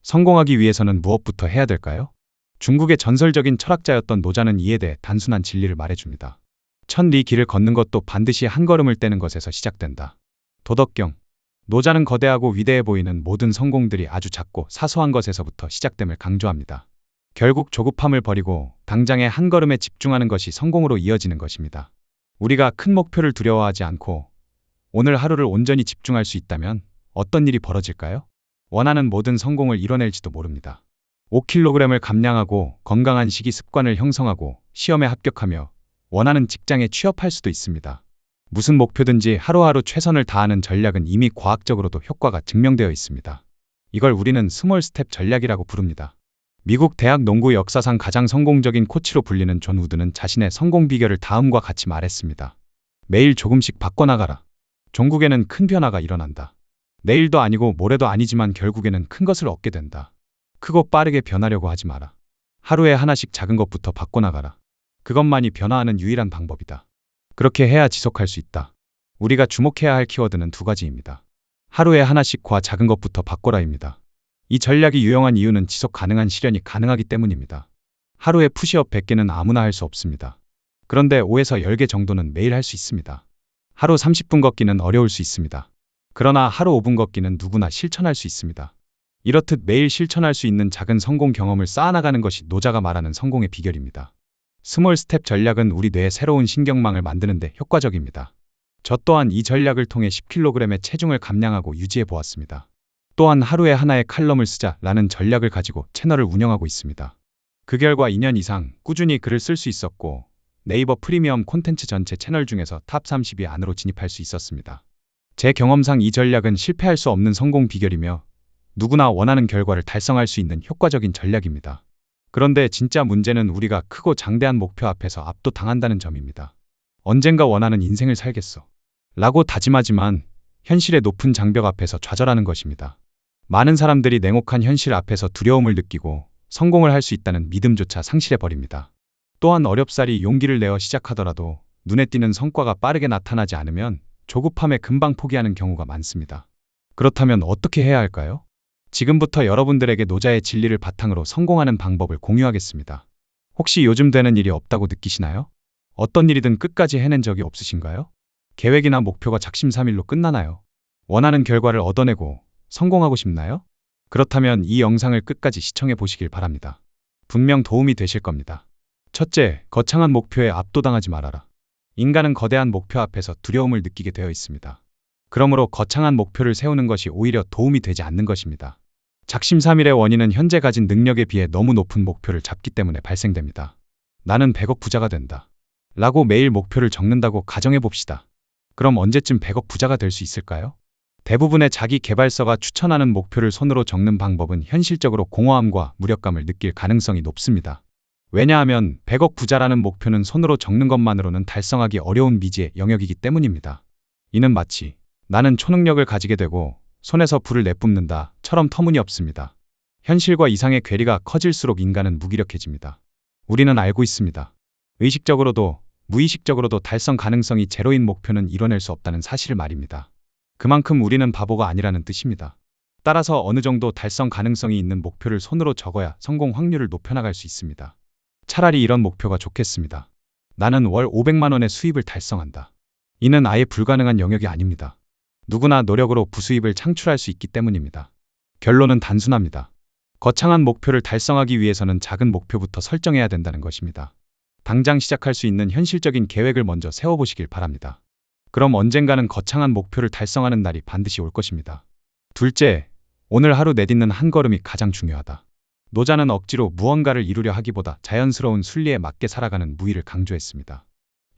성공하기 위해서는 무엇부터 해야 될까요? 중국의 전설적인 철학자였던 노자는 이에 대해 단순한 진리를 말해줍니다. 천 리 길을 걷는 것도 반드시 한 걸음을 떼는 것에서 시작된다. 도덕경. 노자는 거대하고 위대해 보이는 모든 성공들이 아주 작고 사소한 것에서부터 시작됨을 강조합니다. 결국 조급함을 버리고 당장의 한 걸음에 집중하는 것이 성공으로 이어지는 것입니다. 우리가 큰 목표를 두려워하지 않고 오늘 하루를 온전히 집중할 수 있다면 어떤 일이 벌어질까요? 원하는 모든 성공을 이뤄낼지도 모릅니다. 5kg을 감량하고 건강한 식이 습관을 형성하고 시험에 합격하며 원하는 직장에 취업할 수도 있습니다. 무슨 목표든지 하루하루 최선을 다하는 전략은 이미 과학적으로도 효과가 증명되어 있습니다. 이걸 우리는 스몰 스텝 전략이라고 부릅니다. 미국 대학 농구 역사상 가장 성공적인 코치로 불리는 존 우드는 자신의 성공 비결을 다음과 같이 말했습니다. 매일 조금씩 바꿔나가라. 종국에는 큰 변화가 일어난다. 내일도 아니고 모레도 아니지만 결국에는 큰 것을 얻게 된다. 크고 빠르게 변하려고 하지 마라. 하루에 하나씩 작은 것부터 바꿔나가라. 그것만이 변화하는 유일한 방법이다. 그렇게 해야 지속할 수 있다. 우리가 주목해야 할 키워드는 두 가지입니다. 하루에 하나씩과 작은 것부터 바꿔라입니다. 이 전략이 유용한 이유는 지속 가능한 실현이 가능하기 때문입니다. 하루에 푸시업 100개는 아무나 할 수 없습니다. 그런데 5에서 10개 정도는 매일 할 수 있습니다. 하루 30분 걷기는 어려울 수 있습니다. 그러나 하루 5분 걷기는 누구나 실천할 수 있습니다. 이렇듯 매일 실천할 수 있는 작은 성공 경험을 쌓아나가는 것이 노자가 말하는 성공의 비결입니다. 스몰 스텝 전략은 우리 뇌에 새로운 신경망을 만드는 데 효과적입니다. 저 또한 이 전략을 통해 10kg의 체중을 감량하고 유지해 보았습니다. 또한 하루에 하나의 칼럼을 쓰자라는 전략을 가지고 채널을 운영하고 있습니다. 그 결과 2년 이상 꾸준히 글을 쓸 수 있었고 네이버 프리미엄 콘텐츠 전체 채널 중에서 탑 30위 안으로 진입할 수 있었습니다. 제 경험상 이 전략은 실패할 수 없는 성공 비결이며 누구나 원하는 결과를 달성할 수 있는 효과적인 전략입니다. 그런데 진짜 문제는 우리가 크고 장대한 목표 앞에서 압도당한다는 점입니다. 언젠가 원하는 인생을 살겠어 라고 다짐하지만 현실의 높은 장벽 앞에서 좌절하는 것입니다. 많은 사람들이 냉혹한 현실 앞에서 두려움을 느끼고 성공을 할 수 있다는 믿음조차 상실해버립니다. 또한 어렵사리 용기를 내어 시작하더라도 눈에 띄는 성과가 빠르게 나타나지 않으면 조급함에 금방 포기하는 경우가 많습니다. 그렇다면 어떻게 해야 할까요? 지금부터 여러분들에게 노자의 진리를 바탕으로 성공하는 방법을 공유하겠습니다. 혹시 요즘 되는 일이 없다고 느끼시나요? 어떤 일이든 끝까지 해낸 적이 없으신가요? 계획이나 목표가 작심삼일로 끝나나요? 원하는 결과를 얻어내고 성공하고 싶나요? 그렇다면 이 영상을 끝까지 시청해 보시길 바랍니다. 분명 도움이 되실 겁니다. 첫째, 거창한 목표에 압도당하지 말아라. 인간은 거대한 목표 앞에서 두려움을 느끼게 되어 있습니다. 그러므로 거창한 목표를 세우는 것이 오히려 도움이 되지 않는 것입니다. 작심삼일의 원인은 현재 가진 능력에 비해 너무 높은 목표를 잡기 때문에 발생됩니다. 나는 100억 부자가 된다. 라고 매일 목표를 적는다고 가정해 봅시다. 그럼 언제쯤 100억 부자가 될 수 있을까요? 대부분의 자기 개발서가 추천하는 목표를 손으로 적는 방법은 현실적으로 공허함과 무력감을 느낄 가능성이 높습니다. 왜냐하면 100억 부자라는 목표는 손으로 적는 것만으로는 달성하기 어려운 미지의 영역이기 때문입니다. 이는 마치 나는 초능력을 가지게 되고 손에서 불을 내뿜는다처럼 터무니없습니다. 현실과 이상의 괴리가 커질수록 인간은 무기력해집니다. 우리는 알고 있습니다. 의식적으로도 무의식적으로도 달성 가능성이 제로인 목표는 이뤄낼 수 없다는 사실을 말입니다. 그만큼 우리는 바보가 아니라는 뜻입니다. 따라서 어느 정도 달성 가능성이 있는 목표를 손으로 적어야 성공 확률을 높여나갈 수 있습니다. 차라리 이런 목표가 좋겠습니다. 나는 월 500만 원의 수입을 달성한다. 이는 아예 불가능한 영역이 아닙니다. 누구나 노력으로 부수입을 창출할 수 있기 때문입니다. 결론은 단순합니다. 거창한 목표를 달성하기 위해서는 작은 목표부터 설정해야 된다는 것입니다. 당장 시작할 수 있는 현실적인 계획을 먼저 세워보시길 바랍니다. 그럼 언젠가는 거창한 목표를 달성하는 날이 반드시 올 것입니다. 둘째, 오늘 하루 내딛는 한 걸음이 가장 중요하다. 노자는 억지로 무언가를 이루려 하기보다 자연스러운 순리에 맞게 살아가는 무의를 강조했습니다.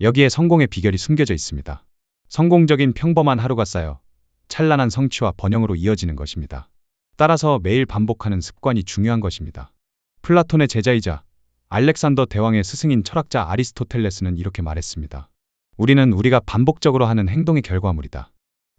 여기에 성공의 비결이 숨겨져 있습니다. 성공적인 평범한 하루가 쌓여 찬란한 성취와 번영으로 이어지는 것입니다. 따라서 매일 반복하는 습관이 중요한 것입니다. 플라톤의 제자이자 알렉산더 대왕의 스승인 철학자 아리스토텔레스는 이렇게 말했습니다. 우리는 우리가 반복적으로 하는 행동의 결과물이다.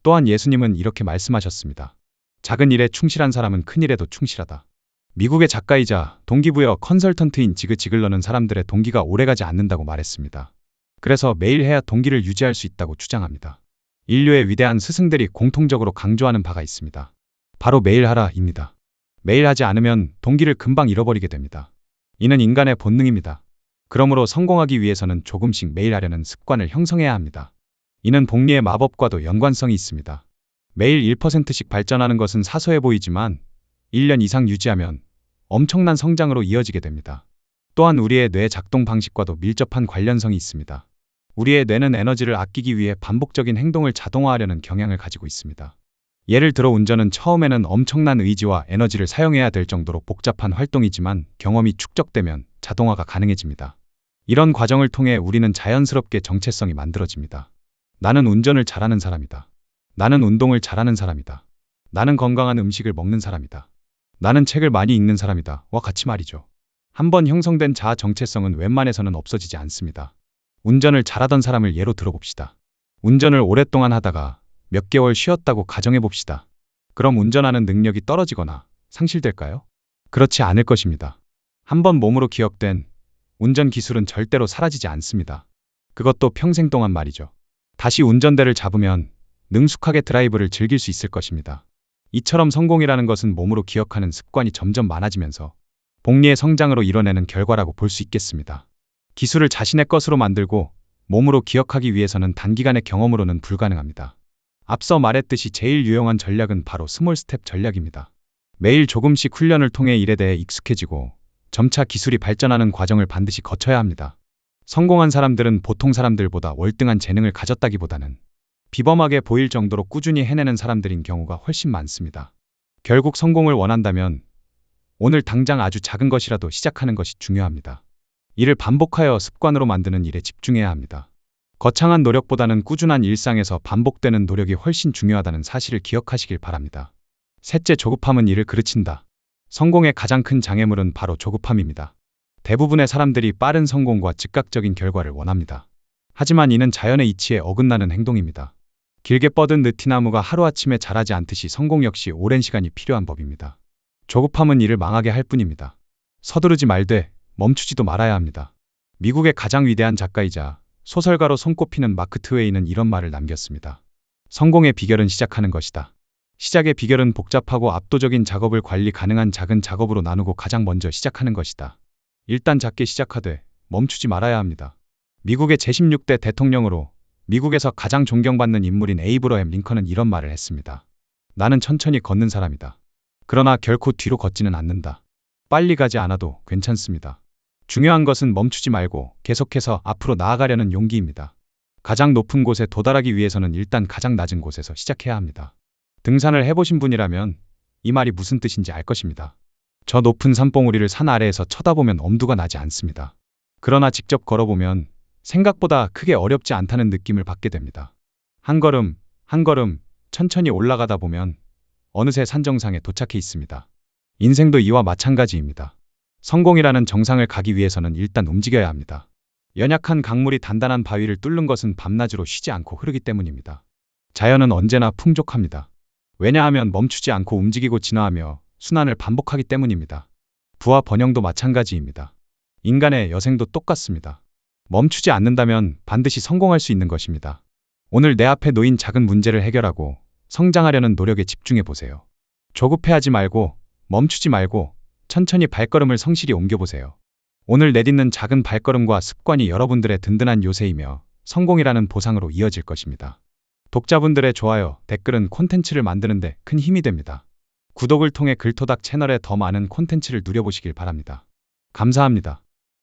또한 예수님은 이렇게 말씀하셨습니다. 작은 일에 충실한 사람은 큰 일에도 충실하다. 미국의 작가이자 동기부여 컨설턴트인 지그 지글러는 사람들의 동기가 오래가지 않는다고 말했습니다. 그래서 매일 해야 동기를 유지할 수 있다고 주장합니다. 인류의 위대한 스승들이 공통적으로 강조하는 바가 있습니다. 바로 매일 하라입니다. 매일 하지 않으면 동기를 금방 잃어버리게 됩니다. 이는 인간의 본능입니다. 그러므로 성공하기 위해서는 조금씩 매일 하려는 습관을 형성해야 합니다. 이는 복리의 마법과도 연관성이 있습니다. 매일 1%씩 발전하는 것은 사소해 보이지만 1년 이상 유지하면 엄청난 성장으로 이어지게 됩니다. 또한 우리의 뇌 작동 방식과도 밀접한 관련성이 있습니다. 우리의 뇌는 에너지를 아끼기 위해 반복적인 행동을 자동화하려는 경향을 가지고 있습니다. 예를 들어 운전은 처음에는 엄청난 의지와 에너지를 사용해야 될 정도로 복잡한 활동이지만 경험이 축적되면 자동화가 가능해집니다. 이런 과정을 통해 우리는 자연스럽게 정체성이 만들어집니다. 나는 운전을 잘하는 사람이다. 나는 운동을 잘하는 사람이다. 나는 건강한 음식을 먹는 사람이다. 나는 책을 많이 읽는 사람이다. 와 같이 말이죠. 한번 형성된 자아 정체성은 웬만해서는 없어지지 않습니다. 운전을 잘하던 사람을 예로 들어봅시다. 운전을 오랫동안 하다가 몇 개월 쉬었다고 가정해봅시다. 그럼 운전하는 능력이 떨어지거나 상실될까요? 그렇지 않을 것입니다. 한번 몸으로 기억된 운전 기술은 절대로 사라지지 않습니다. 그것도 평생 동안 말이죠. 다시 운전대를 잡으면 능숙하게 드라이브를 즐길 수 있을 것입니다. 이처럼 성공이라는 것은 몸으로 기억하는 습관이 점점 많아지면서 복리의 성장으로 이뤄내는 결과라고 볼 수 있겠습니다. 기술을 자신의 것으로 만들고 몸으로 기억하기 위해서는 단기간의 경험으로는 불가능합니다. 앞서 말했듯이 제일 유용한 전략은 바로 스몰 스텝 전략입니다. 매일 조금씩 훈련을 통해 일에 대해 익숙해지고 점차 기술이 발전하는 과정을 반드시 거쳐야 합니다. 성공한 사람들은 보통 사람들보다 월등한 재능을 가졌다기보다는 비범하게 보일 정도로 꾸준히 해내는 사람들인 경우가 훨씬 많습니다. 결국 성공을 원한다면 오늘 당장 아주 작은 것이라도 시작하는 것이 중요합니다. 이를 반복하여 습관으로 만드는 일에 집중해야 합니다. 거창한 노력보다는 꾸준한 일상에서 반복되는 노력이 훨씬 중요하다는 사실을 기억하시길 바랍니다. 셋째, 조급함은 이를 그르친다. 성공의 가장 큰 장애물은 바로 조급함입니다. 대부분의 사람들이 빠른 성공과 즉각적인 결과를 원합니다. 하지만 이는 자연의 이치에 어긋나는 행동입니다. 길게 뻗은 느티나무가 하루아침에 자라지 않듯이 성공 역시 오랜 시간이 필요한 법입니다. 조급함은 이를 망하게 할 뿐입니다. 서두르지 말되 멈추지도 말아야 합니다. 미국의 가장 위대한 작가이자 소설가로 손꼽히는 마크 트웨이는 이런 말을 남겼습니다. 성공의 비결은 시작하는 것이다. 시작의 비결은 복잡하고 압도적인 작업을 관리 가능한 작은 작업으로 나누고 가장 먼저 시작하는 것이다. 일단 작게 시작하되 멈추지 말아야 합니다. 미국의 제16대 대통령으로 미국에서 가장 존경받는 인물인 에이브러햄 링컨은 이런 말을 했습니다. 나는 천천히 걷는 사람이다. 그러나 결코 뒤로 걷지는 않는다. 빨리 가지 않아도 괜찮습니다. 중요한 것은 멈추지 말고 계속해서 앞으로 나아가려는 용기입니다. 가장 높은 곳에 도달하기 위해서는 일단 가장 낮은 곳에서 시작해야 합니다. 등산을 해보신 분이라면 이 말이 무슨 뜻인지 알 것입니다. 저 높은 산봉우리를 산 아래에서 쳐다보면 엄두가 나지 않습니다. 그러나 직접 걸어보면 생각보다 크게 어렵지 않다는 느낌을 받게 됩니다. 한 걸음, 한 걸음 천천히 올라가다 보면 어느새 산 정상에 도착해 있습니다. 인생도 이와 마찬가지입니다. 성공이라는 정상을 가기 위해서는 일단 움직여야 합니다. 연약한 강물이 단단한 바위를 뚫는 것은 밤낮으로 쉬지 않고 흐르기 때문입니다. 자연은 언제나 풍족합니다. 왜냐하면 멈추지 않고 움직이고 진화하며 순환을 반복하기 때문입니다. 부와 번영도 마찬가지입니다. 인간의 여생도 똑같습니다. 멈추지 않는다면 반드시 성공할 수 있는 것입니다. 오늘 내 앞에 놓인 작은 문제를 해결하고 성장하려는 노력에 집중해 보세요. 조급해하지 말고 멈추지 말고 천천히 발걸음을 성실히 옮겨보세요. 오늘 내딛는 작은 발걸음과 습관이 여러분들의 든든한 요새이며 성공이라는 보상으로 이어질 것입니다. 독자분들의 좋아요, 댓글은 콘텐츠를 만드는 데 큰 힘이 됩니다. 구독을 통해 글토닥 채널에 더 많은 콘텐츠를 누려보시길 바랍니다. 감사합니다.